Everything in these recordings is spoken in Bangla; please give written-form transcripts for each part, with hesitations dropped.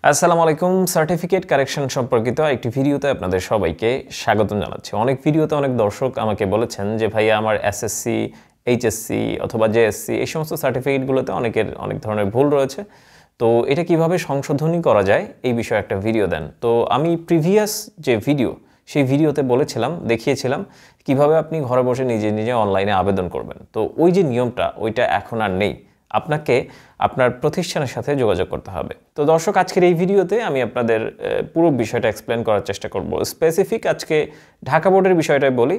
আসসালামু আলাইকুম। সার্টিফিকেট কারেকশন সম্পর্কিত একটি ভিডিওতে আপনাদের সবাইকে স্বাগতম জানাচ্ছি। অনেক ভিডিওতে অনেক দর্শক আমাকে বলেছেন যে ভাইয়া আমার এসএসসি, এইচএসসি অথবা জেএসসি এই সমস্ত সার্টিফিকেটগুলোতে অনেক ধরনের ভুল রয়েছে। তো এটা কিভাবে সংশোধনী করা যায় এই বিষয়ে একটা ভিডিও দেন। তো আমি প্রিভিয়াস যে ভিডিও সেই ভিডিওতে দেখিয়েছিলাম কিভাবে আপনি ঘরে বসে নিজে অনলাইনে আবেদন করবেন। তো ওই যে নিয়মটা ওইটা এখন আর নেই। আপনাকে আপনার প্রতিষ্ঠানের সাথে যোগাযোগ করতে হবে। তো দর্শক, আজকের এই ভিডিওতে আমি আপনাদের পুরো বিষয়টা এক্সপ্লেন করার চেষ্টা করব। স্পেসিফিক আজকে ঢাকা বোর্ডের বিষয়টাই বলি।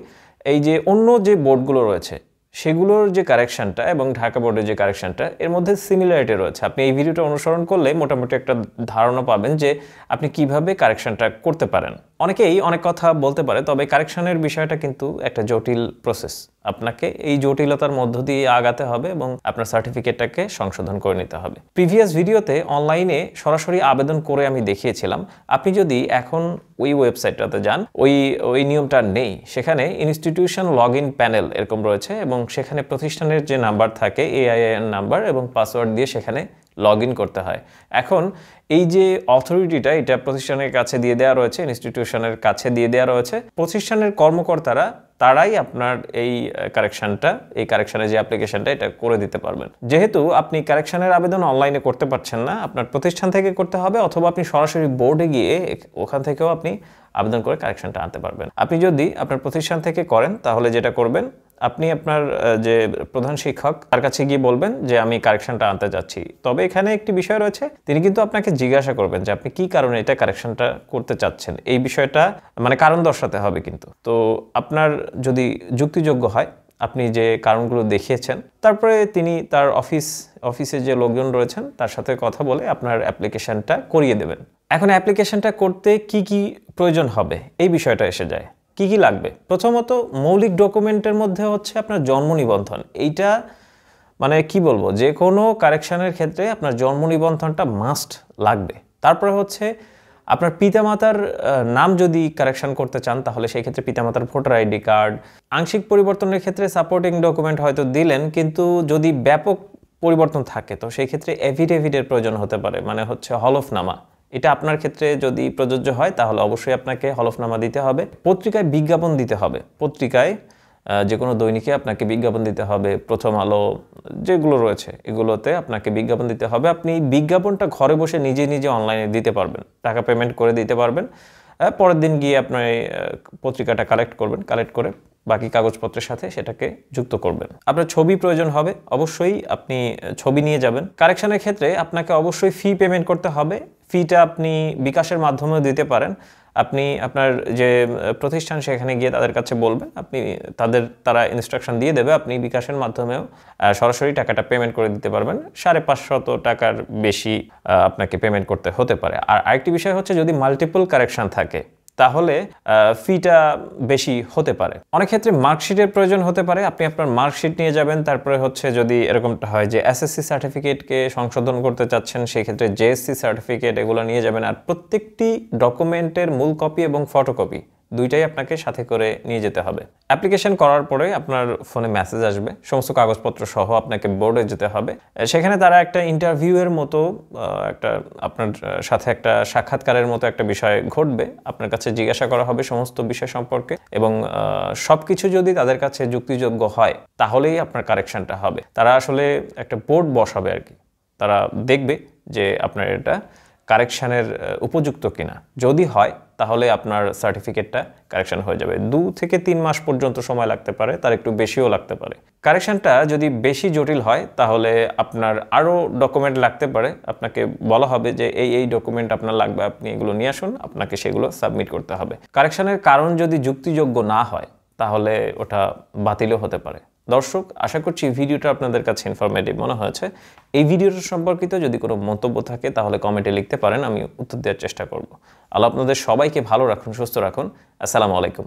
এই যে অন্য যে বোর্ডগুলো রয়েছে সেগুলোর যে কারেকশনটা এবং ঢাকা বোর্ডের যে কারেকশনটা এর মধ্যে সিমিলারিটি রয়েছে। আপনি এই ভিডিওটা অনুসরণ করলে মোটামুটি একটা ধারণা পাবেন যে আপনি কিভাবে কারেকশনটা করতে পারেন। অনেকেই অনেক কথা বলতে পারে, তবে কারেকশনের বিষয়টা কিন্তু একটা জটিল প্রসেস। আপনাকে এই জটিলতার মধ্য দিয়ে আগাতে হবে এবং আপনার সার্টিফিকেটটাকে সংশোধন করে নিতে হবে। প্রিভিয়াস ভিডিওতে অনলাইনে সরাসরি আবেদন করে আমি দেখিয়েছিলাম। আপনি যদি এখন ওই ওয়েবসাইটটাতে যান, ওই নিয়মটা নেই। সেখানে ইনস্টিটিউশন লগ ইন প্যানেল এরকম রয়েছে এবং সেখানে প্রতিষ্ঠানের যে নাম্বার থাকে AIN নাম্বার এবং পাসওয়ার্ড দিয়ে সেখানে লগ ইন করতে হয়। এখন এই যে অথরিটিটা এটা প্রতিষ্ঠানের কাছে দিয়ে দেওয়া রয়েছে, ইনস্টিটিউশনের কাছে দিয়ে দেওয়া রয়েছে। প্রতিষ্ঠানের কর্মকর্তারা তারাই আপনার এই কারেকশনের যে অ্যাপ্লিকেশনটা এটা করে দিতে পারবেন। যেহেতু আপনি কারেকশনের আবেদন অনলাইনে করতে পারছেন না, আপনার প্রতিষ্ঠান থেকে করতে হবে, অথবা আপনি সরাসরি বোর্ডে গিয়ে ওখান থেকেও আপনি আবেদন করে কারেকশনটা আনতে পারবেন। আপনি যদি আপনার প্রতিষ্ঠান থেকে করেন তাহলে যেটা করবেন, আপনি আপনার যে প্রধান শিক্ষক তার কাছে গিয়ে বলবেন যে আমি কারেকশনটা আনতে যাচ্ছি। তবে এখানে একটি বিষয় রয়েছে, তিনি কিন্তু আপনাকে জিজ্ঞাসা করবেন যে আপনি কি কারণে এটা কারেকশনটা করতে চাচ্ছেন। এই বিষয়টা মানে কারণ দর্শাতে হবে কিন্তু। তো আপনার যদি যুক্তিযোগ্য হয়, আপনি যে কারণগুলো দেখিয়েছেন, তারপরে তিনি তার অফিসে যে লোকজন রয়েছেন তার সাথে কথা বলে আপনার অ্যাপ্লিকেশনটা করিয়ে দেবেন। এখন অ্যাপ্লিকেশনটা করতে কি প্রয়োজন হবে এই বিষয়টা এসে যায়। কি লাগবে? প্রথমত মৌলিক ডকুমেন্টের মধ্যে হচ্ছে আপনার জন্ম নিবন্ধন। এইটা মানে কি বলবো, যে কোনো কারেকশনের ক্ষেত্রে আপনার জন্ম নিবন্ধনটা মাস্ট লাগবে। তারপরে হচ্ছে আপনার পিতামাতার নাম যদি কারেকশন করতে চান তাহলে সেই ক্ষেত্রে পিতামাতার ভোটার ID কার্ড। আংশিক পরিবর্তনের ক্ষেত্রে সাপোর্টিং ডকুমেন্ট হয়তো দিলেন, কিন্তু যদি ব্যাপক পরিবর্তন থাকে তো সেই ক্ষেত্রে এফিডেভিটের প্রয়োজন হতে পারে, মানে হচ্ছে হলফনামা। এটা আপনার ক্ষেত্রে যদি প্রযোজ্য হয় তাহলে অবশ্যই আপনাকে হলফনামা দিতে হবে। পত্রিকায় বিজ্ঞাপন দিতে হবে। পত্রিকায় যে কোনো দৈনিকে আপনাকে বিজ্ঞাপন দিতে হবে। প্রথম আলো যেগুলো রয়েছে এগুলোতে আপনাকে বিজ্ঞাপন দিতে হবে। আপনি বিজ্ঞাপনটা ঘরে বসে নিজে অনলাইনে দিতে পারবেন, টাকা পেমেন্ট করে দিতে পারবেন। পরের দিন গিয়ে আপনার পত্রিকাটা কালেক্ট করে বাকি কাগজপত্রের সাথে সেটাকে যুক্ত করবেন। আপনার ছবি প্রয়োজন হবে, অবশ্যই আপনি ছবি নিয়ে যাবেন। কারেকশনের ক্ষেত্রে আপনাকে অবশ্যই ফি পেমেন্ট করতে হবে। ফিটা আপনি বিকাশের মাধ্যমেও দিতে পারেন। আপনি আপনার যে প্রতিষ্ঠান সেখানে গিয়ে তাদের কাছে বলবেন, তারা ইনস্ট্রাকশন দিয়ে দেবে, আপনি বিকাশের মাধ্যমেও সরাসরি টাকাটা পেমেন্ট করে দিতে পারবেন। 550 টাকার বেশি আপনাকে পেমেন্ট করতে হতে পারে। আর আরেকটি বিষয় হচ্ছে, যদি মাল্টিপল কারেকশন থাকে তাহলে ফিটা বেশি হতে পারে। অনেক ক্ষেত্রে মার্কশিটের প্রয়োজন হতে পারে। আপনি আপনার মার্কশিট নিয়ে যাবেন। তারপরে হচ্ছে যদি এরকমটা হয় যে SSC সার্টিফিকেটকে সংশোধন করতে চাচ্ছেন, সেই ক্ষেত্রে JSC সার্টিফিকেট এগুলো নিয়ে যাবেন। আর প্রত্যেকটি ডকুমেন্টের মূল কপি এবং ফটোকপি দুইটাই আপনাকে সাথে করে নিয়ে যেতে হবে। অ্যাপ্লিকেশন করার পরে আপনার ফোনে মেসেজ আসবে, সমস্ত কাগজপত্র সহ আপনাকে বোর্ডে যেতে হবে। সেখানে তারা একটা ইন্টারভিউয়ের মতো আপনার সাথে একটা সাক্ষাৎকারের মতো একটা বিষয় ঘটবে। আপনার কাছে জিজ্ঞাসা করা হবে সমস্ত বিষয় সম্পর্কে, এবং সবকিছু যদি তাদের কাছে যুক্তিযোগ্য হয় তাহলেই আপনার কারেকশনটা হবে। তারা আসলে একটা বোর্ড বসাবে আর কি। তারা দেখবে যে আপনার এটা কারেকশনের উপযুক্ত কিনা। যদি হয় তাহলে আপনার সার্টিফিকেটটা কারেকশন হয়ে যাবে। 2 থেকে 3 মাস পর্যন্ত সময় লাগতে পারে, তার একটু বেশিও লাগতে পারে। কারেকশনটা যদি বেশি জটিল হয় তাহলে আপনার আরও ডকুমেন্ট লাগতে পারে। আপনাকে বলা হবে যে এই ডকুমেন্ট আপনার লাগবে, আপনি এগুলো নিয়ে আসুন, আপনাকে সেগুলো সাবমিট করতে হবে। কারেকশনের কারণ যদি যুক্তিযোগ্য না হয় তাহলে ওটা বাতিলও হতে পারে। দর্শক, আশা করছি ভিডিওটা আপনাদের কাছে ইনফরমেটিভ মনে হয়েছে। এই ভিডিওটা সম্পর্কিত যদি কোনো মন্তব্য থাকে তাহলে কমেন্টে লিখতে পারেন, আমি উত্তর দেওয়ার চেষ্টা করব। আল্লাহ আপনাদের সবাইকে ভালো রাখুন, সুস্থ রাখুন। আসসালামু আলাইকুম।